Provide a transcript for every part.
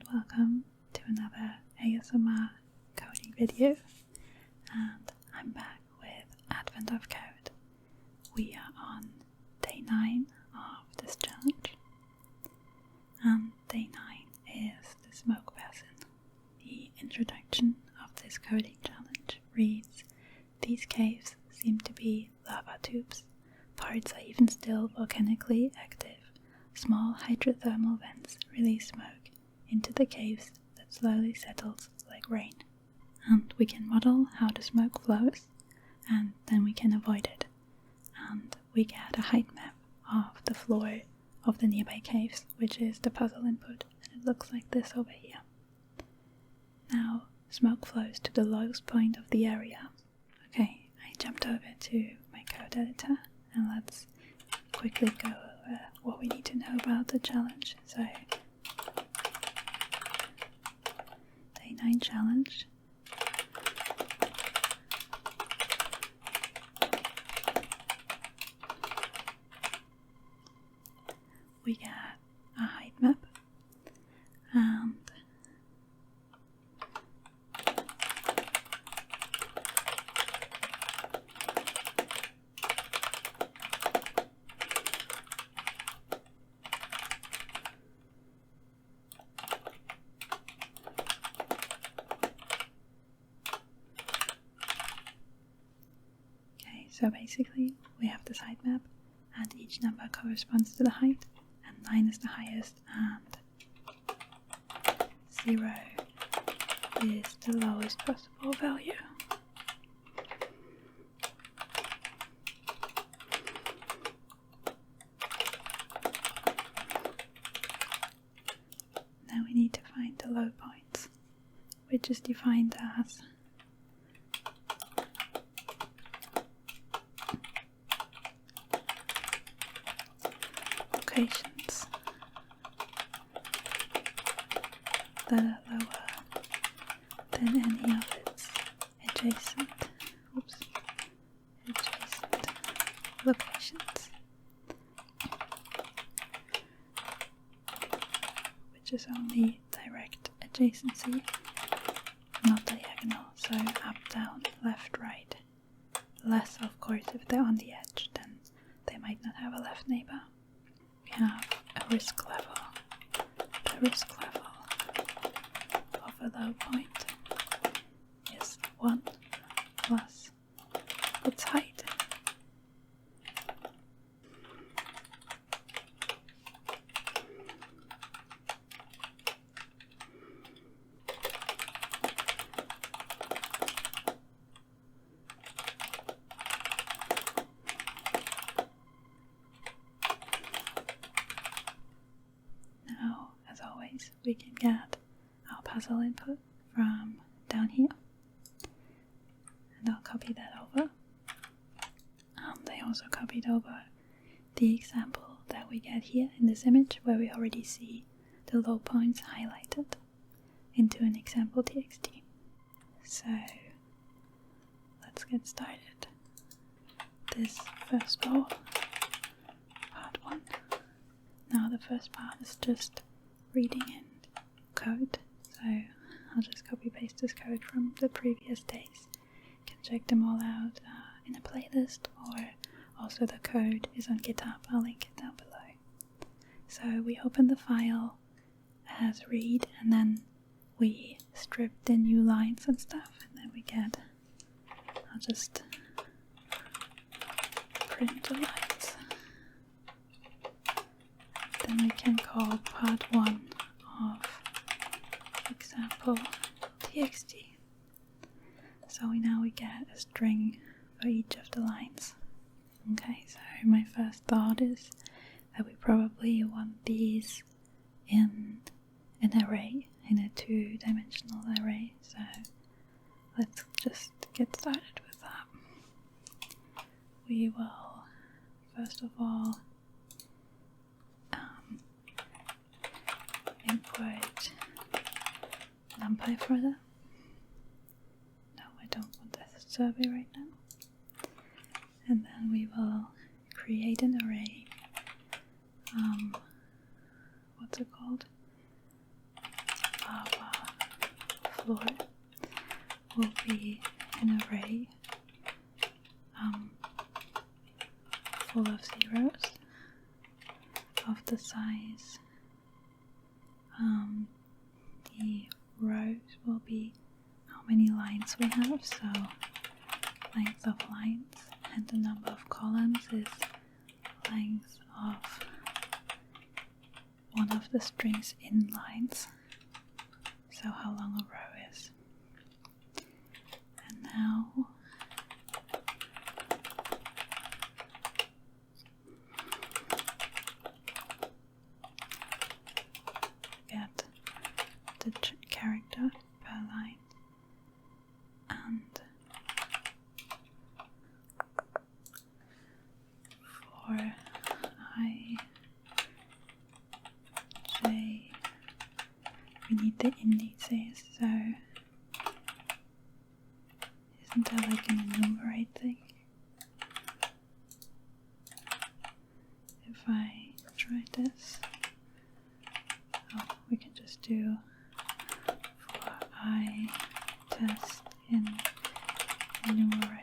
and welcome to another ASMR coding video, and I'm back with Advent of Code. We are on day 9 of this challenge, and day 9 is the smoke basin. The introduction of this coding challenge reads, "These caves seem to be lava tubes. Parts are even still volcanically active. Small hydrothermal vents release smoke into the caves that slowly settles like rain. And we can model how the smoke flows, and then we can avoid it. And we get a height map of the floor of the nearby caves, which is the puzzle input, and it looks like this over here. Now, smoke flows to the lowest point of the area." Okay, I jumped over to my code editor, and let's quickly go over what we need to know about the challenge. So, day 9 challenge. We get a height map, and so basically we have this height map, and each number corresponds to the height, and 9 is the highest, and 0 is the lowest possible value. Now we need to find the low points, which is defined as locations that are lower than any of its adjacent locations, which is only direct adjacency, not diagonal, so up, down, left, right. Less, of course, if they're on the edge, then they might not have a left neighbor. We have a risk level. The risk level of a low point is 1 plus its height. We can get our puzzle input from down here, and I'll copy that over. I also copied over the example that we get here in this image, where we already see the low points highlighted into an example txt. So let's get started. This first goal, part 1. Now the first part is just reading in code, so I'll just copy paste this code from the previous days. You can check them all out in a playlist, or also the code is on GitHub, I'll link it down below. So we open the file as read, and then we strip the new lines and stuff, and then we get, I'll just print the lines. Then we can call part 1 of example txt. So now we get a string for each of the lines. Okay, so my first thought is that we probably want these in an array, in a 2-dimensional array. So let's just get started with that. We will first of all import NumPy for that. No, I don't want that survey right now. And then we will create an array. What's it called? floor will be an array full of zeros of the size. The rows will be how many lines we have, so length of lines, and the number of columns is length of one of the strings in lines, so how long a row is. And now get the character per line, and for I, J, we need the indices, so isn't there like an enumerate thing? If I try this, oh, we can just do for I test in enumerate.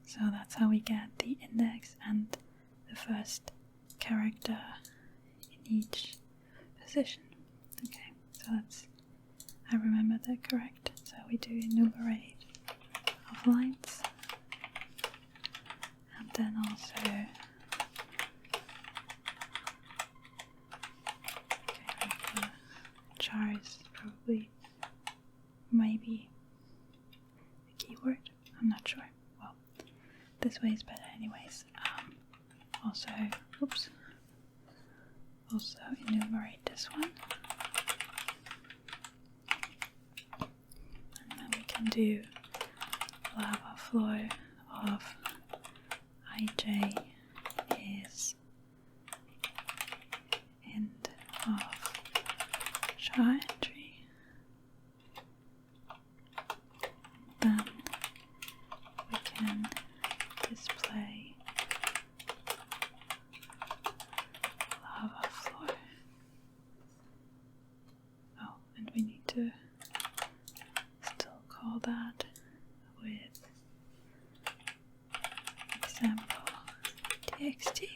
So that's how we get the index and the first character in each position. Okay, so that's, I remember that correct. So we do enumerate of lines, and then also character char is probably maybe a keyword, I'm not sure. This way is better anyways. Also enumerate this one. And then we can do lava flow of ij is end of char entry. Then we can display lava flow. Oh, and we need to still call that with example.txt.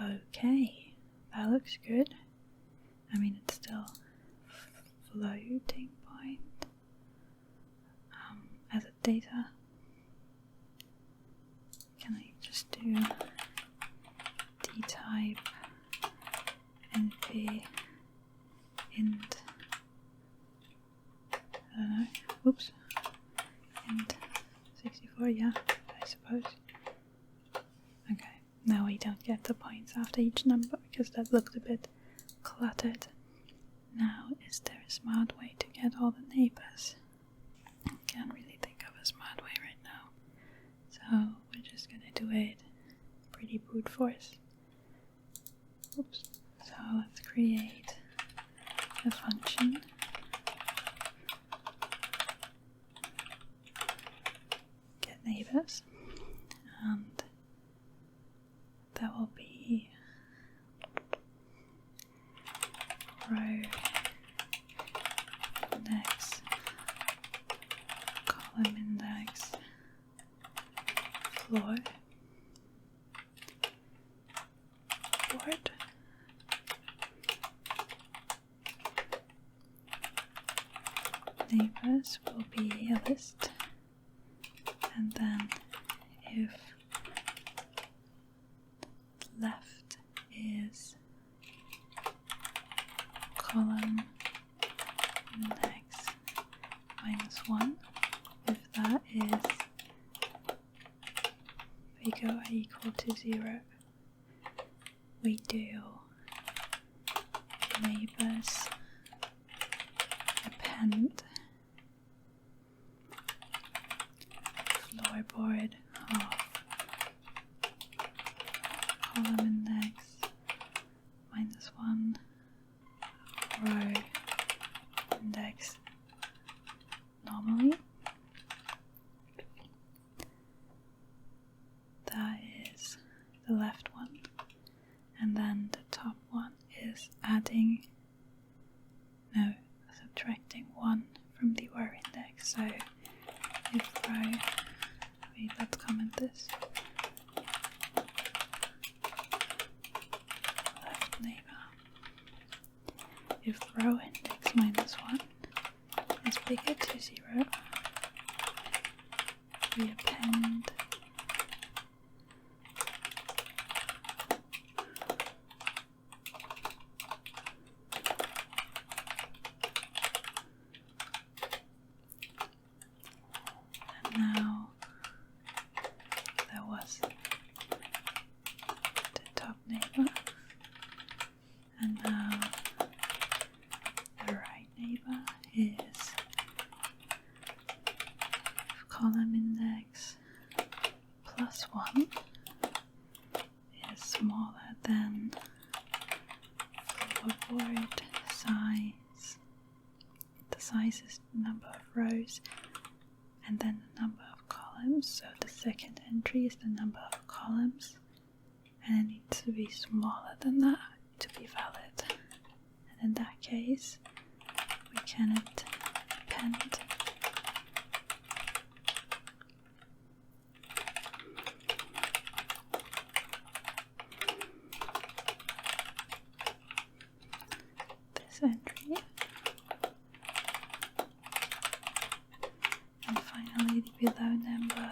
Okay, that looks good. I mean, it's still floating point as a data. Can I just do dtype np int, I don't know, oops, int 64, yeah, I suppose. Okay, now we don't get the points after each number because that looked a bit cluttered. Now, is there a smart way to get all the neighbors? I can't really think of a smart way right now. So we're just gonna do it pretty brute force. Oops. So let's create a function. Get neighbors, and that will be row index, column index, floor, board, neighbors will be a list, and then if left is column index -1, if that is bigger or equal to 0, we do neighbors append floorboard of column index -1 row index subtracting 1 from the row index. So if row, wait, let's comment this. Left neighbor. If row index minus 1 is bigger to 0, we append now there was the top neighbor, and now the right neighbor is column index plus 1 is smaller than floorboard size. The size is the number of rows and then the number of columns, so the second entry is the number of columns, and it needs to be smaller than that to be valid. And in that case, we can append this entry. And finally, the below number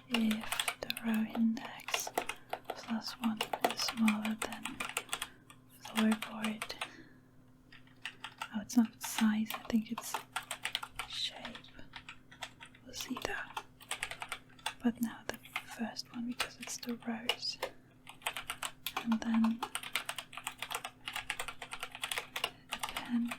if the row index plus 1 is smaller than floorboard. Oh, it's not size, I think it's shape. We'll see that. But now the first one because it's the rows. And then append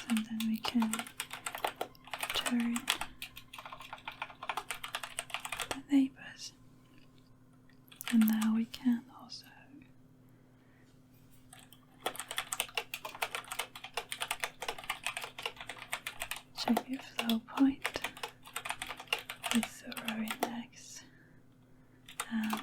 and then we can return the neighbors. And now we can also check your flow point with the row index and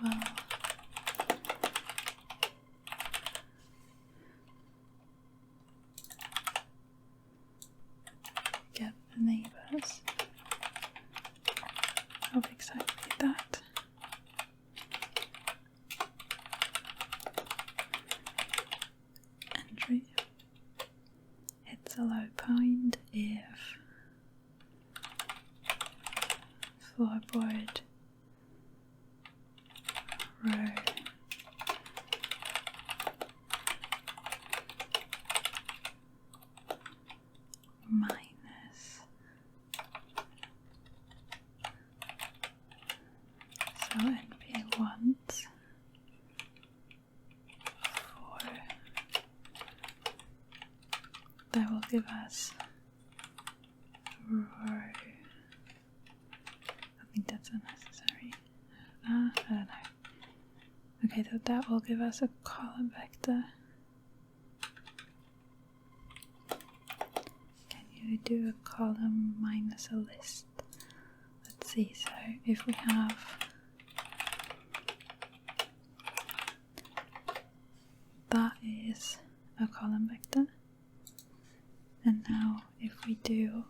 well, get the neighbors of exactly that. Entry. It's a low point if floorboard row minus, so NP wants 4, that will give us row, I think that's unnecessary, I don't know. Okay, so that will give us a column vector. Can you do a column minus a list? Let's see, so if we have that is a column vector, and now if we do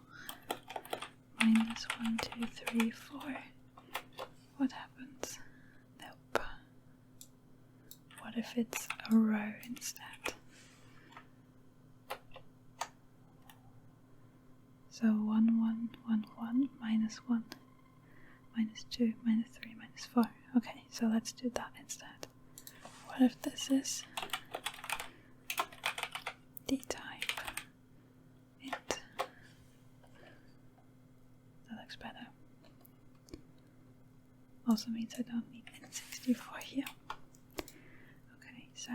minus 1, 2, 3, 4, what happens? Nope. What if it's a row instead? So 1, 1, 1, 1, minus 1, minus 2, minus 3, minus 4. Okay, so let's do that instead. What if this is d-type int? That looks better. Also means I don't need int64 here. Okay, so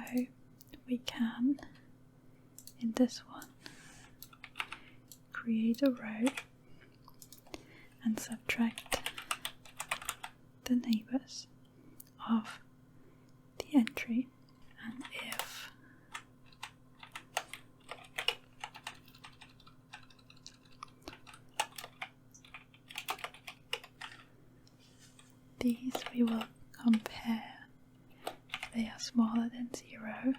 we can, in this one, create a row and subtract the neighbors of the entry, and smaller than 0. And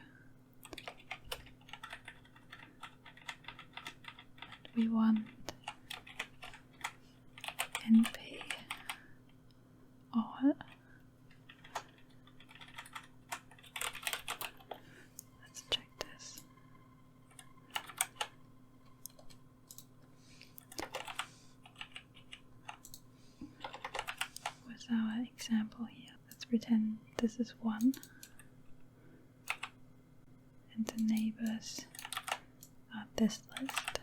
we want NP all. Let's check this. What's our example here? Let's pretend this is 1 and the neighbors are this list.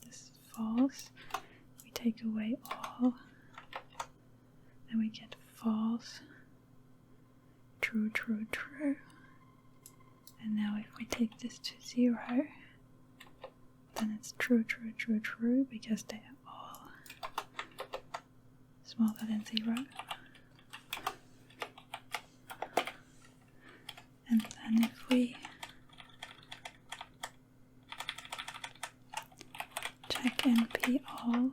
This is false. We take away all, then we get false, true, true, true. And now if we take this to 0, then it's true, true, true, true, because they are all smaller than 0. And then if we check NP all,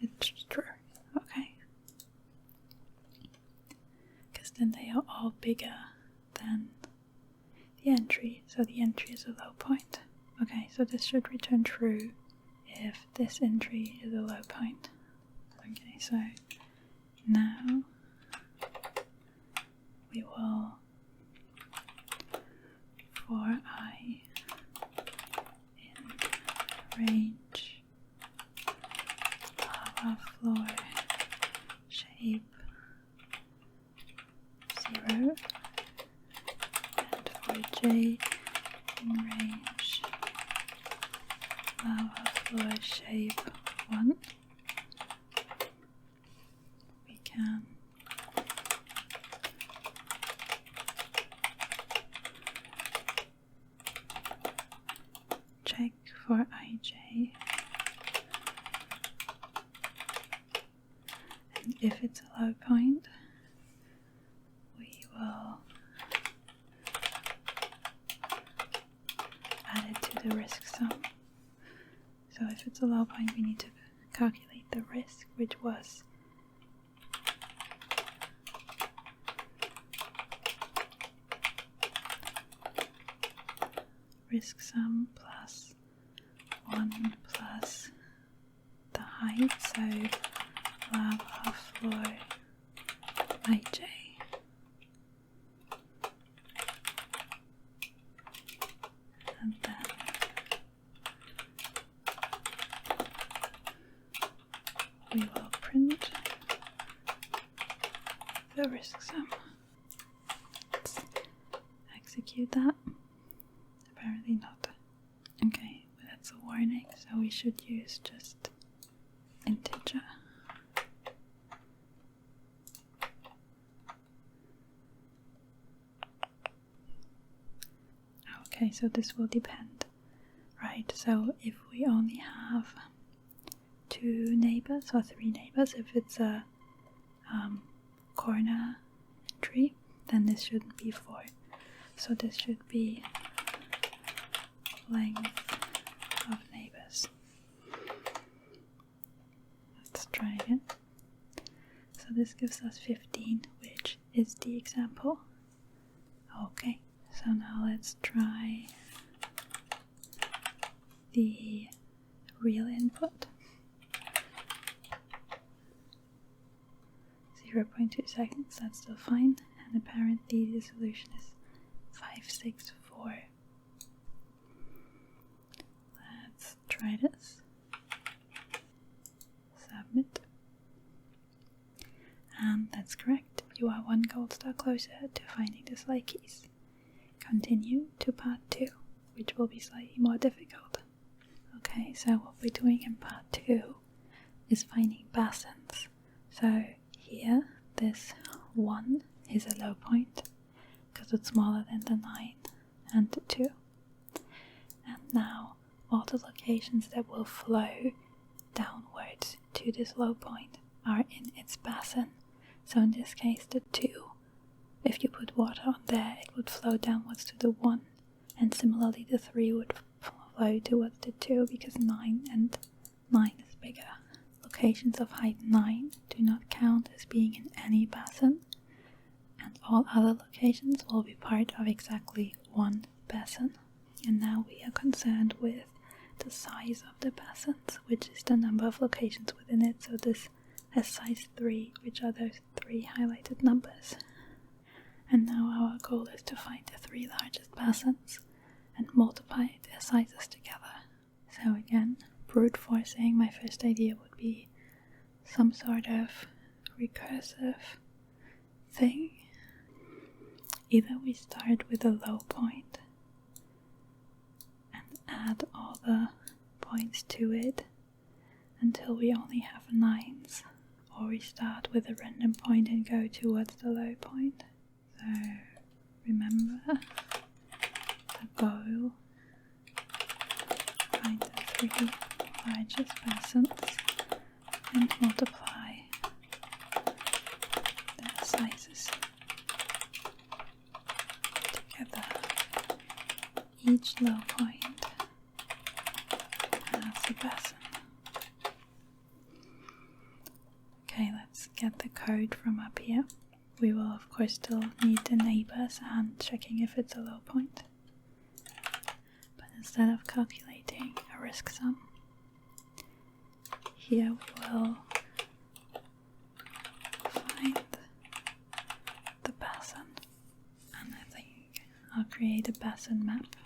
it's true, okay. Because then they are all bigger than the entry, so the entry is a low point. Okay, so this should return true if this entry is a low point. Okay, so now we will, for I in range lava floor shape 0, and for j in range lava floor shape 1, we can check for ij, and if it's a low point, we will add it to the risk sum. So if it's a low point, we need to calculate the risk, which was risk sum plus 1 plus the height, so lava floor ij. And then we will print the risk sum. Let's execute that. Apparently not. Okay, but that's a warning, so we should use just integer. Okay, so this will depend, right? So if we only have 2 neighbors or 3 neighbors, if it's a corner tree, then this shouldn't be 4. So this should be length of neighbors. Let's try again. So this gives us 15, which is the example. Okay, so now let's try the real input. 0.2 seconds, that's still fine, and apparently the solution is 564. Let's try this. Submit. And that's correct. You are 1 gold star closer to finding the slide keys. Continue to part 2, which will be slightly more difficult. Okay, so what we're doing in part 2 is finding basins. So here, this 1 is a low point because it's smaller than the 9 and the 2. And now all the locations that will flow downwards to this low point are in its basin. So in this case, the 2, if you put water on there, it would flow downwards to the 1, and similarly the 3 would flow towards the 2 because 9 and 9 is bigger. Locations of height 9 do not count as being in any basin, and all other locations will be part of exactly one basin. And now we are concerned with the size of the basins, which is the number of locations within it. So this has size 3, which are those 3 highlighted numbers. And now our goal is to find the 3 largest basins and multiply their sizes together. So again, brute forcing, my first idea would be some sort of recursive thing. Either we start with a low point and add all the points to it until we only have 9s, or we start with a random point and go towards the low point. So remember the goal: find the 3 largest basins and multiply their sizes together. Each low point has a basin. Okay, let's get the code from up here. We will of course still need the neighbors and checking if it's a low point. But instead of calculating a risk sum, here we will find the basin. And I think I'll create a basin map.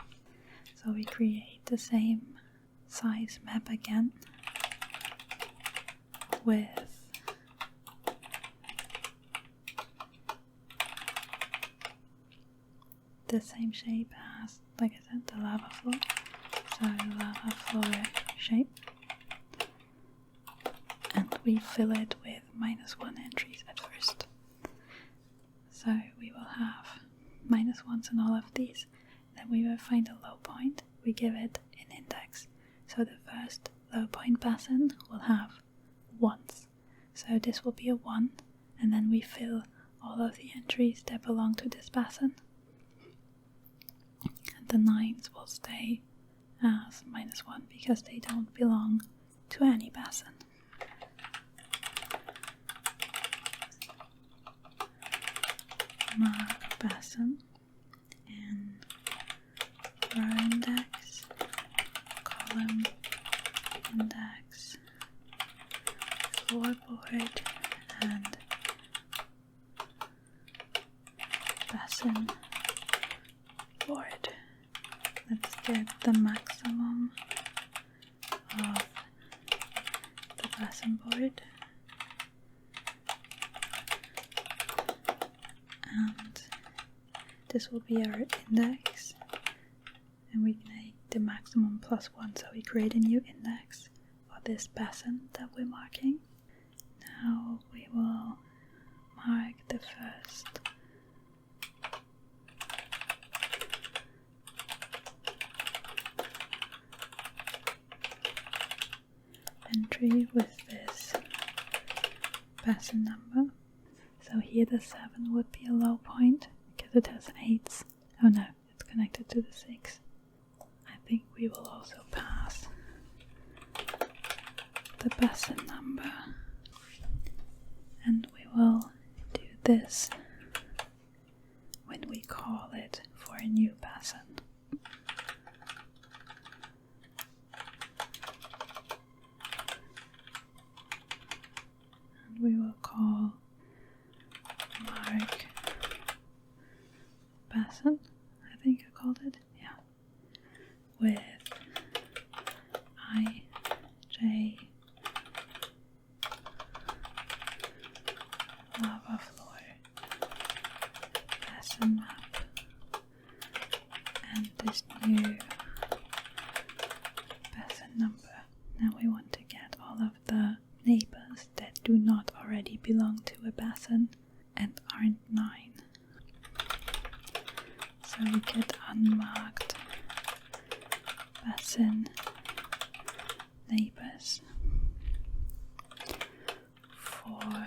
So we create the same size map again with the same shape as, like I said, the lava floor. So lava floor shape. And we fill it with -1 entries at first. So we will have -1s in all of these. Then we will find a low point. We give it an index. So the first low point basin will have 1s. So this will be a 1, and then we fill all of the entries that belong to this basin. And the 9s will stay as -1 because they don't belong to any basin. Mark basin and row index, column index, floorboard, and basin board. Let's get the maximum of the basin board. And this will be our index, and we make the maximum +1, so we create a new index for this basin that we're marking. Now we will mark the first entry with this basin number. So here the 7 would be a low point because it has 8s. Oh no, it's connected to the 6. I think we will also pass the basin number, and we will do this when we call it for a new basin. And we will call mark basin, I think I called it, yeah, with ij lava floor basin map, and this new basin number. Now we want to get all of the neighbors that do not already belong to a basin and aren't 9. So we get unmarked basin neighbors for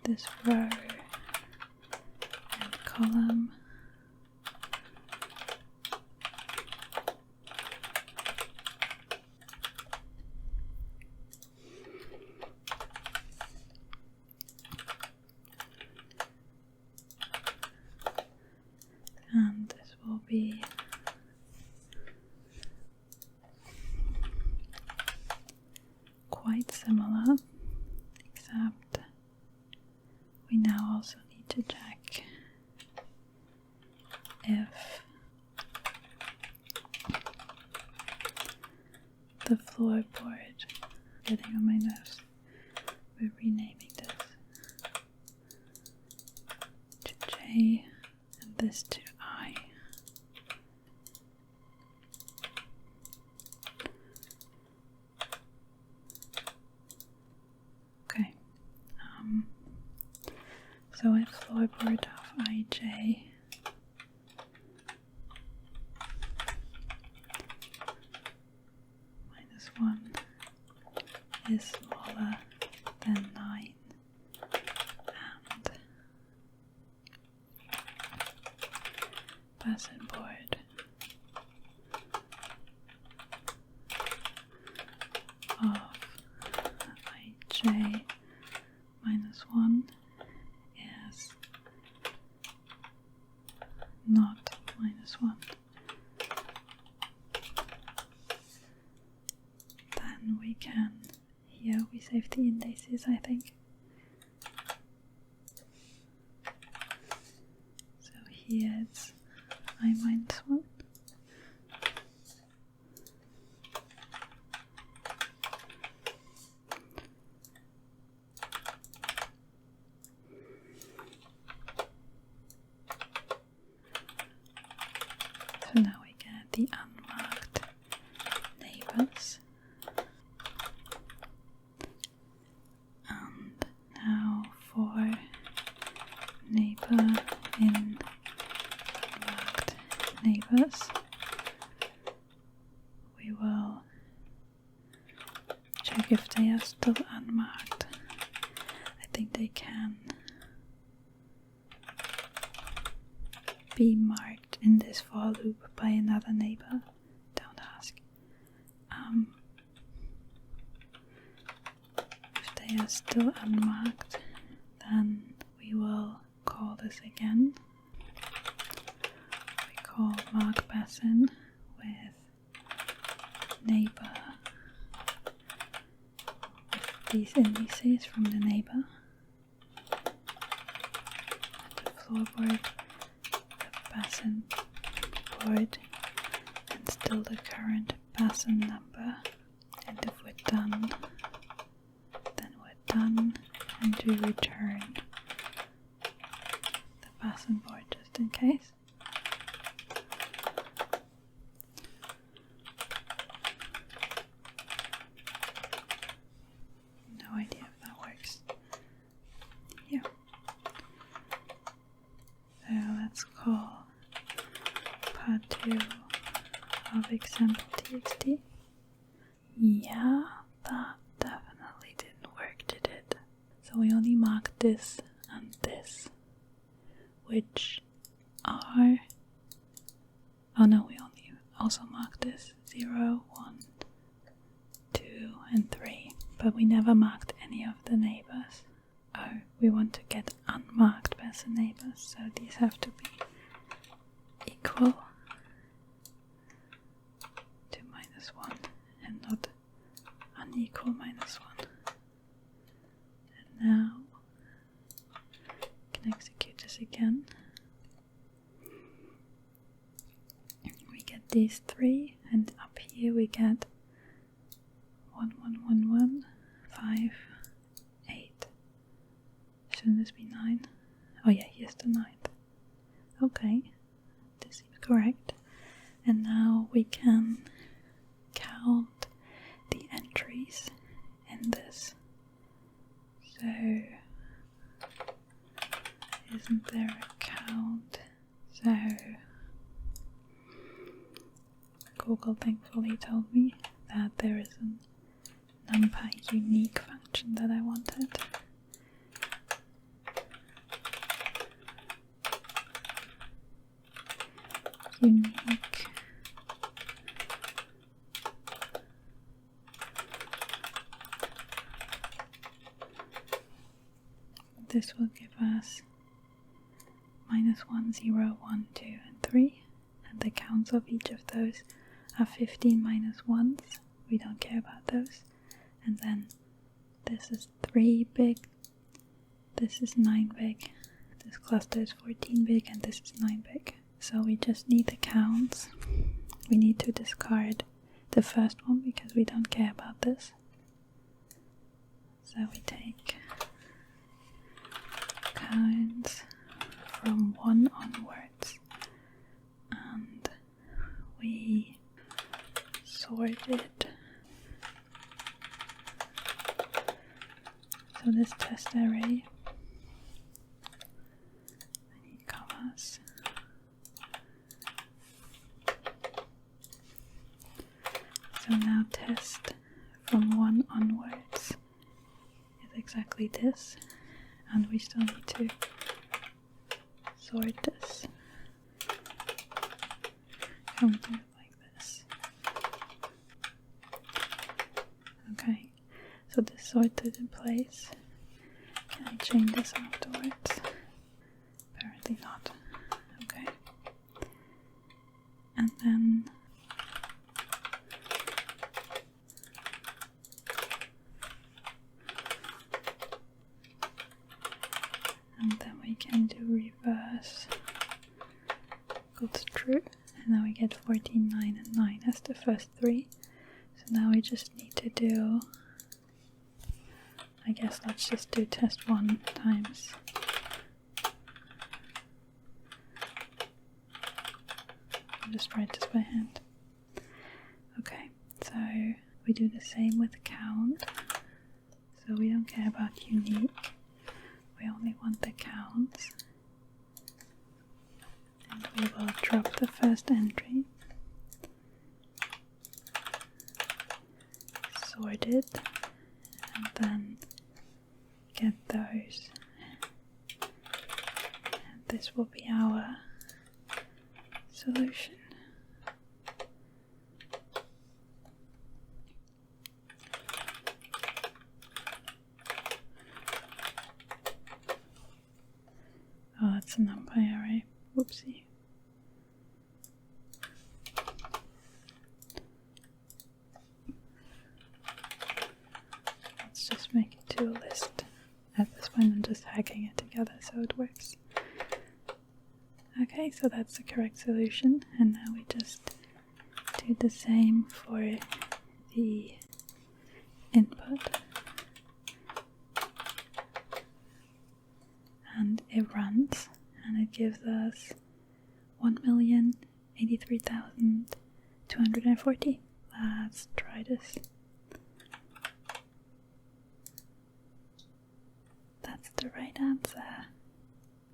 this row and column quite similar, except we now also need to check if the floorboard, getting on my nerves, we're renaming this to J and this to I. Okay, so a floorboard of IJ minus 1 is smaller than 9, and basin board of IJ minus 1 is not minus 1. Then we can, here we save the indices, I think. So here it's I minus 1. So now we get the unmarked neighbors. And now for neighbor in unmarked neighbors, we will check if they are still unmarked. I think they can be marked in this for loop by another neighbor. Don't ask. If they are still unmarked, then we will call this again. We call mark basin with neighbor with these indices from the neighbor. The floorboard, basin board, and still the current basin number. And if we're done, then we're done, and we return the basin board just in case. No idea if that works. Yeah. So let's call part 2 of example.txt. Yeah, that definitely didn't work, did it? So we only marked this and this, which are... Oh no, we only also marked this 0, 1, 2, and 3, but we never marked any of the neighbors. Oh, we want to get unmarked basin neighbors, so these have to be equal to -1 and not unequal -1. And now we can execute this again. We get these 3, and up here we get 1, 1, 1, 1, 5, 8. Shouldn't this be 9? Oh yeah, here's the 9th. Okay, this seems correct. And now we can count the entries in this. So, isn't there a count? So, Google thankfully told me that there is an NumPy unique function that I wanted. Unique. This will give us -1, 0, 1, 2, and 3, and the counts of each of those are 15 -1s. We don't care about those. and then this is 3 big, this is 9 big, this cluster is 14 big, and this is 9 big. So we just need the counts. We need to discard the first one because we don't care about this. So we take counts from 1 onwards, and we sort it. So this test array, I need commas. So now test from 1 onwards is exactly this, and we still need to sort this. Can we do it like this? Okay, so this sorted in place. Can I change this afterwards? Apparently not. Okay. And then we can do reverse equals true, and now we get 14, 9, and 9 as the first 3. So now we just need to do, I guess let's just do test 1 times I'll just write this by hand. Okay, so we do the same with count, so we don't care about unique. We only want the counts, and we will drop the first entry, sort it, and then get those, and this will be our solution. Oh, that's a numpy array. Whoopsie. Let's just make it to a list. At this point I'm just hacking it together so it works. Okay, so that's the correct solution, and now we just do the same for the input. And it runs, and it gives us 1,083,240. Let's try this. That's the right answer.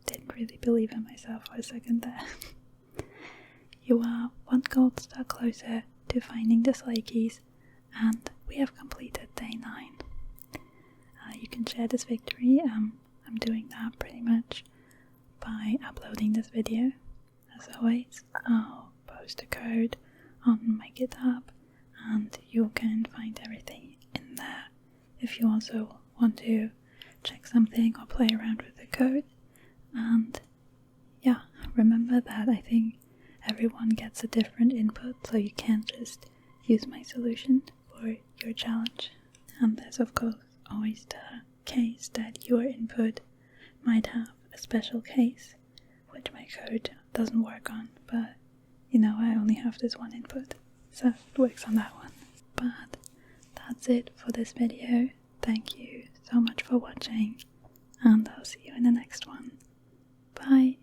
Didn't really believe in myself for a second there. You are 1 gold star closer to finding the slay keys, and we have completed day 9. You can share this victory. I'm doing that pretty much by uploading this video. As always, I'll post the code on my GitHub, and you can find everything in there if you also want to check something or play around with the code. And yeah, remember that I think everyone gets a different input, so you can't just use my solution for your challenge. And there's of course always the case that your input might have a special case which my code doesn't work on, but you know, I only have this one input, so it works on that one. But that's it for this video. Thank you so much for watching, and I'll see you in the next one. Bye!